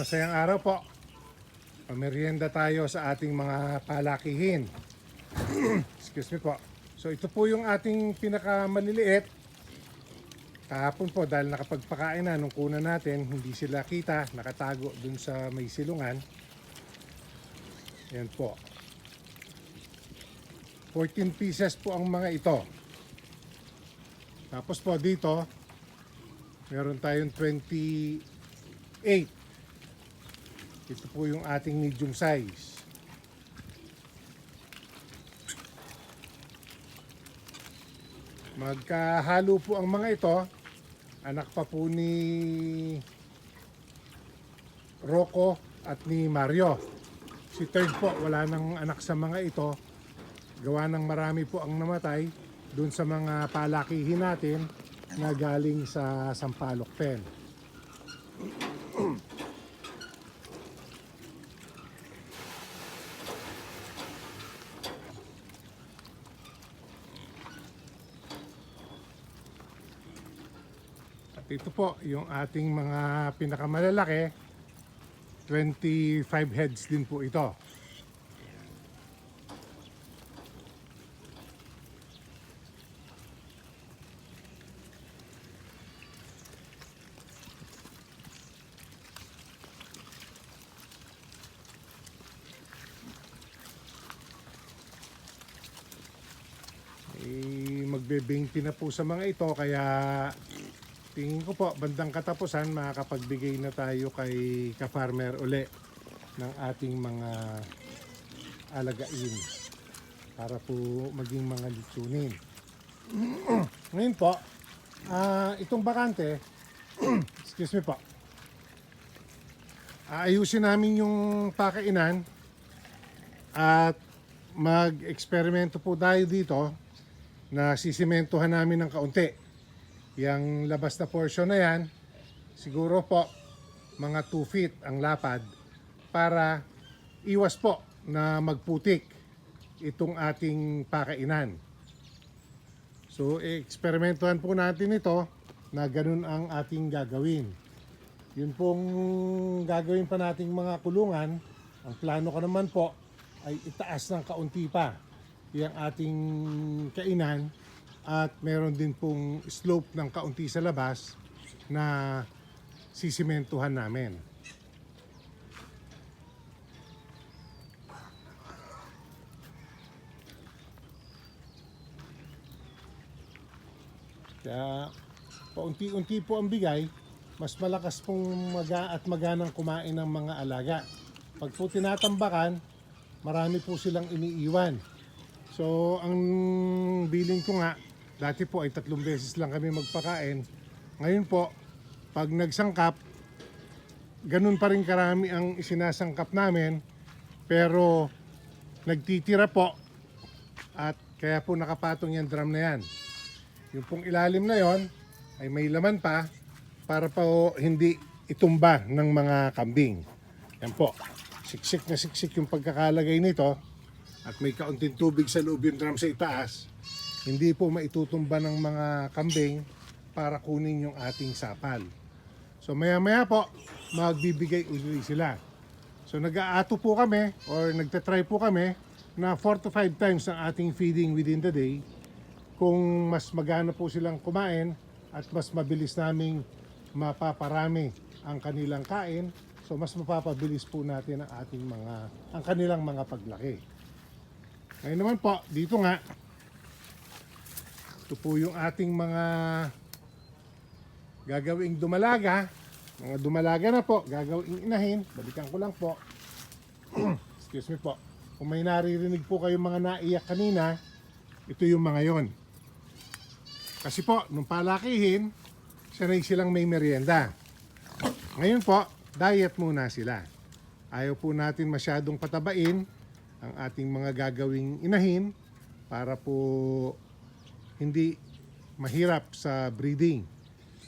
Masayang araw po. Pamerienda tayo sa ating mga palakihin. Excuse me po. So ito po yung ating pinakamaliliit. Kahapon po dahil nakapagpakain na nung kuna natin, hindi sila kita, nakatago dun sa may silungan. Yan po. 14 pieces po ang mga ito. Tapos po dito, meron tayong 28. Ito po yung ating medium size. Magkahalo po ang mga ito. Anak pa po ni Rocco at ni Mario. Si Third po, wala nang anak sa mga ito. Gawa ng marami po ang namatay dun sa mga palakihin natin na galing sa Sampaloc Pen. At ito po yung ating mga pinakamalalaki, 25 heads din po ito. Magbe-20 na po sa mga ito, kaya tingin ko po bandang katapusan makakapagbigay na tayo kay ka-farmer uli ng ating mga alagain para po maging mga litsunin. Ngayon po, itong bakante, excuse me po, aayusin namin yung pakainan at mag-eksperimento po tayo dito na sisimentohan namin ng kaunti. Yang labas na portion na yan, siguro po mga 2 feet ang lapad para iwas po na magputik itong ating pakainan. So, eksperimentuhan po natin ito na ganun ang ating gagawin. Yun pong gagawin pa nating mga kulungan. Ang plano ko naman po ay itaas ng kaunti pa yung ating kainan at meron din pong slope ng kaunti sa labas na sisimentuhan namin. Kaya paunti-unti po ang bigay, mas malakas pong maganang kumain ng mga alaga. Pag po tinatambakan, marami po silang iniiwan. So, ang billing ko nga, dati po ay 3 beses lang kami magpakain. Ngayon po, pag nagsangkap, ganun pa rin karami ang isinasangkap namin. Pero, nagtitira po. At kaya po nakapatong yung drum na yan. Yung pong ilalim na yon ay may laman pa para po hindi itumba ng mga kambing. Yan po. Siksik na siksik yung pagkakalagay nito. At may kaunting tubig sa loob yung drum sa itaas, hindi po maitutumba ng mga kambing para kunin yung ating sapal. So maya maya po, magbibigay uli sila. So nag-aato po kami or nagtatry po kami na 4 to 5 times ang ating feeding within the day. Kung mas magana po silang kumain at mas mabilis naming mapaparami ang kanilang kain, so mas mapapabilis po natin ang kanilang mga paglaki. Ngayon naman po, dito nga, ito po yung ating mga gagawing dumalaga. Mga dumalaga na po, gagawing inahin. Balikan ko lang po. Excuse me po. Kung may naririnig po kayong mga naiyak kanina, ito yung mga yon. Kasi po, nung palakihin, sanay silang may merienda. Ngayon po, diet muna sila. Ayaw po natin masyadong patabain ang ating mga gagawing inahin para po hindi mahirap sa breeding.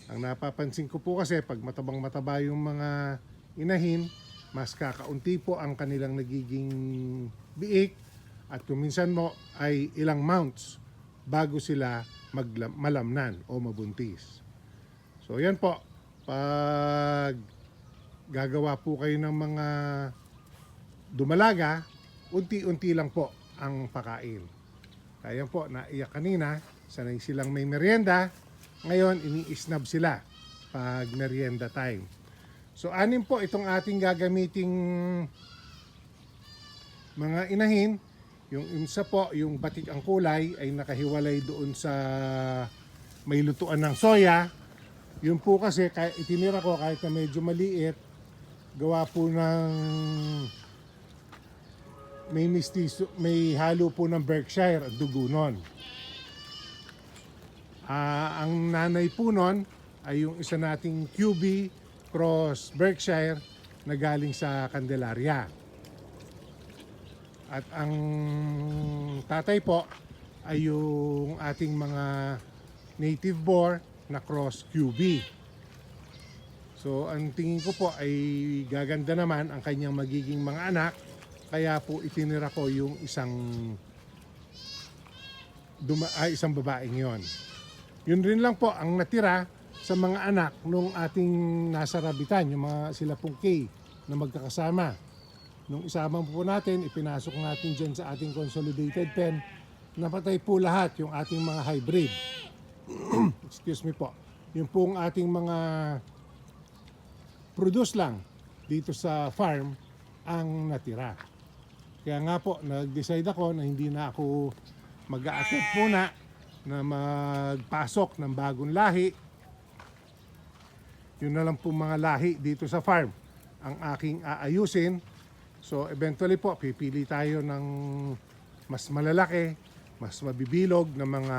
Ang napapansin ko po kasi pag matabang-mataba yung mga inahin, mas kakaunti po ang kanilang nagiging biik at kuminsan mo ay ilang mounts bago sila malamnan o mabuntis. So yan po, pag gagawa po kayo ng mga dumalaga, unti-unti lang po ang pakain. Kaya po, naiyak kanina, sanay silang may merienda, ngayon ini-snub sila pag merienda time. So anim po itong ating gagamiting mga inahin. Yung isa po, yung batik ang kulay ay nakahiwalay doon sa may lutuan ng soya. Yun po kasi itinira ko kahit na medyo maliit, gawa po ng may mistiso, may halo po ng Berkshire at dugo nun. Ang nanay po nun ay yung isa nating QB Cross Berkshire na galing sa Candelaria. At ang tatay po ay yung ating mga native boar na Cross QB. So ang tingin ko po ay gaganda naman ang kanyang magiging mga anak. Kaya po itinira ko yung isang babaeng yon. Yun rin lang po ang natira sa mga anak nung ating nasa rabitan, yung mga sila pong K na magkakasama. Nung isama po natin, ipinasok natin dyan sa ating consolidated pen, napatay po lahat yung ating mga hybrid. Excuse me po. Yung pong ating mga produce lang dito sa farm ang natira. Kaya nga po, nag-decide ako na hindi na ako mag-a-attempt muna na magpasok ng bagong lahi. Yun na lang po mga lahi dito sa farm ang aking aayusin. So eventually po, pipili tayo ng mas malalaki, mas mabibilog na mga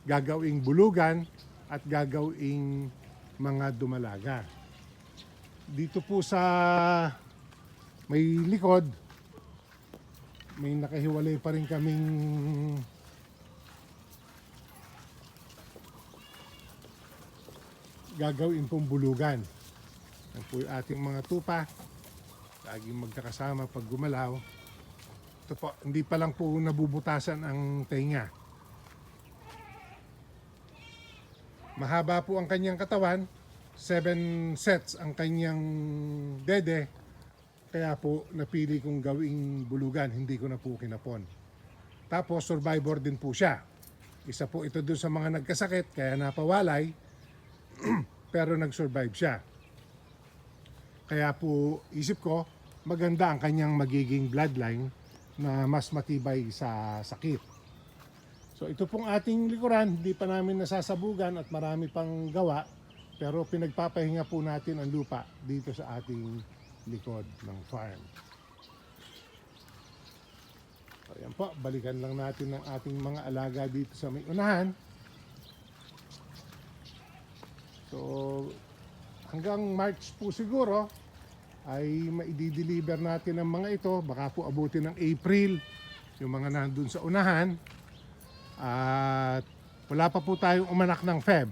gagawing bulugan at gagawing mga dumalaga. Dito po sa may likod, may nakahiwalay pa rin kaming gagawin pong bulugan. Yan po yung ating mga tupa, laging magkakasama pag gumalaw. Ito po, hindi pa lang po nabubutasan ang tenga. Mahaba po ang kanyang katawan, 7 sets ang kanyang dede, kaya po napili kong gawing bulugan, hindi ko na po kinapon. Tapos survivor din po siya. Isa po ito dun sa mga nagkasakit, kaya napawalay, pero nag-survive siya. Kaya po isip ko, maganda ang kanyang magiging bloodline na mas matibay sa sakit. So ito pong ating likuran, hindi pa namin nasasabugan at marami pang gawa, pero pinagpapahinga po natin ang lupa dito sa ating likod ng farm. So yan po, balikan lang natin ang ating mga alaga dito sa may unahan. So hanggang March po siguro ay maidi-deliver natin ang mga ito. Baka po abutin ng April yung mga nandun sa unahan. At wala pa po tayong umanak ng Feb.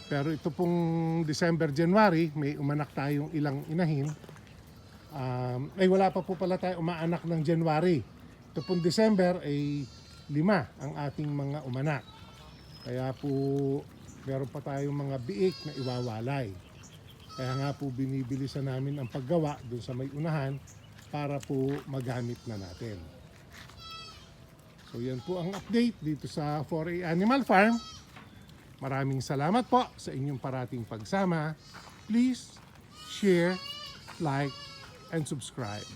Pero ito pong December, January, may umanak tayong ilang inahin. Wala pa po pala tayong umaanak ng January. Ito pong December ay 5 ang ating mga umanak. Kaya po meron pa tayong mga biik na iwawalay. Kaya nga po binibilisan namin ang paggawa doon sa may unahan para po magamit na natin. So yan po ang update dito sa 4A Animal Farm. Maraming salamat po sa inyong parating pagsama. Please share, like, and subscribe.